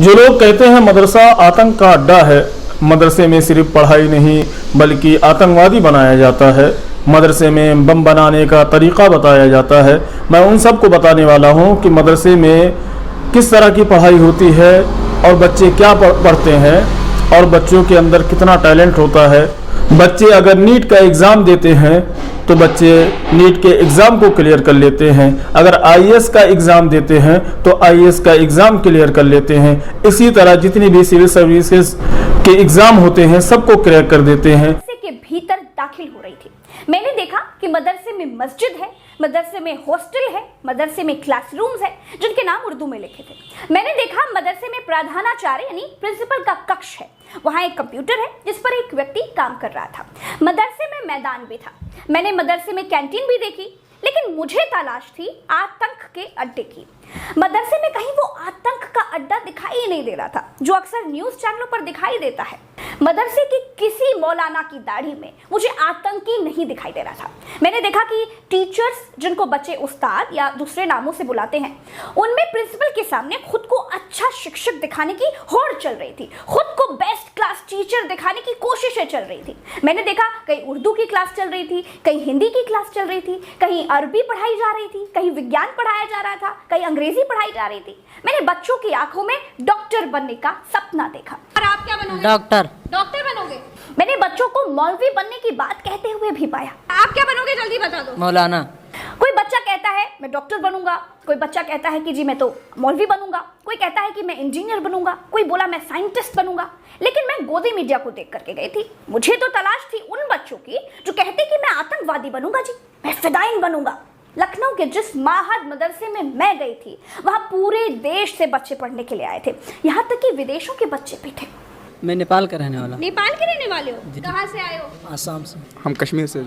जो लोग कहते हैं मदरसा आतंक का अड्डा है, मदरसे में सिर्फ पढ़ाई नहीं बल्कि आतंकवादी बनाया जाता है, मदरसे में बम बनाने का तरीक़ा बताया जाता है, मैं उन सब को बताने वाला हूं कि मदरसे में किस तरह की पढ़ाई होती है और बच्चे क्या पढ़ते हैं और बच्चों के अंदर कितना टैलेंट होता है। बच्चे अगर नीट का एग्ज़ाम देते हैं तो बच्चे नीट के एग्ज़ाम को क्लियर कर लेते हैं, अगर आईएएस का एग्ज़ाम देते हैं तो आईएएस का एग्ज़ाम क्लियर कर लेते हैं। इसी तरह जितनी भी सिविल सर्विसेज के एग्ज़ाम होते हैं सबको क्लियर कर देते हैं। के भीतर दाखिल हो रही थी, मैंने देखा कि मदरसे में मस्जिद है, मदरसे में हॉस्टल है, मदरसे में क्लासरूम्स है जिनके नाम उर्दू में लिखे थे। मैंने देखा मदरसे में प्रधानाचार्य यानी प्रिंसिपल का कक्ष है, वहां एक कंप्यूटर है जिस पर एक व्यक्ति काम कर रहा था। मदरसे में मैदान भी था, मैंने मदरसे में कैंटीन भी देखी, लेकिन मुझे तलाश थी आतंक के अड्डे की। मदरसे में कहीं वो आतंक का अड्डा दिखाई ही नहीं दे रहा था जो अक्सर न्यूज चैनलों पर दिखाई देता है। मदरसे की किसी मौलाना की दाढ़ी में मुझे आतंकी नहीं दिखाई दे रहा था। मैंने देखा कि टीचर्स जिनको बच्चे उस्ताद या दूसरे नामों से बुलाते हैं, उनमें प्रिंसिपल के सामने खुद को अच्छा शिक्षक दिखाने की होड़ चल रही थी, खुद को बेस्ट क्लास टीचर दिखाने की कोशिशें चल रही थी। मैंने देखा कहीं उर्दू की क्लास चल रही थी, कहीं हिंदी की क्लास चल रही थी, कहीं अरबी पढ़ाई जा रही थी, कहीं विज्ञान पढ़ाया जा रहा था, कहीं अंग्रेजी पढ़ाई जा रही थी। मैंने बच्चों की आंखों में डॉक्टर बनने का सपना देखा। और आप क्या बनोगे? डॉक्टर बनोगे। मैंने बच्चों को मौलवी बनने की बात कहते हुए भी पाया। आप क्या बनोगे जल्दी बता दो। मौलाना। कोई बच्चा कहता है मैं डॉक्टर बनूंगा, कोई बच्चा कहता है कि जी मैं तो मौलवी बनूंगा, कोई कहता है कि मैं इंजीनियर बनूंगा, कोई बोला मैं साइंटिस्ट बनूंगा। लेकिन मैं गोदी मीडिया को देख करके गई थी। मुझे तो तलाश थी उन बच्चों की जो कहते कि मैं आतंकवादी बनूंगा, जी मैं फिदाइन बनूंगा। लखनऊ के जिस माहद मदरसे में मैं गई थी वहां पूरे देश से बच्चे पढ़ने के लिए आए थे, यहाँ तक कि विदेशों के बच्चे भी थे। मैं नेपाल का रहने वाला। नेपाल के रहने वाले हो? कहाँ से आए हो? आसाम से। हम कश्मीर से।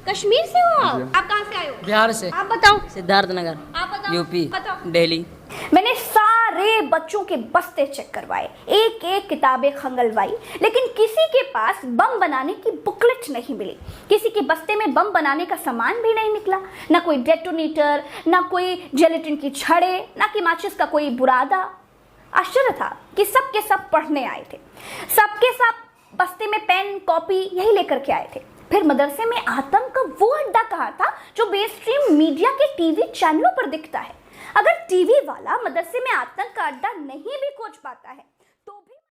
कश्मीर से हो आप? कहाँ से आए हो? बिहार से। आप बताओ। सिद्धार्थनगर। आप बताओ। यूपी। बताओ। दिल्ली। मैंने सारे बच्चों के बस्ते चेक करवाए, एक एक किताबें खंगलवाई, लेकिन किसी के पास बम बनाने की बुकलेट नहीं मिली। किसी के बस्ते में बम बनाने का सामान भी नहीं निकला, ना कोई डेटोनेटर, ना कोई जेलेटिन की छड़े, ना कि माचिस का कोई बुरादा। आश्चर्य था कि सब के सब पढ़ने आए थे, सबके सब बस्ते में पेन कॉपी यही लेकर के आए थे। फिर मदरसे में आतंक का वो अड्डा कहाँ था जो बेस्ट्रीम मीडिया के टीवी चैनलों पर दिखता है? अगर टीवी वाला मदरसे में आतंक का अड्डा नहीं भी खोज पाता है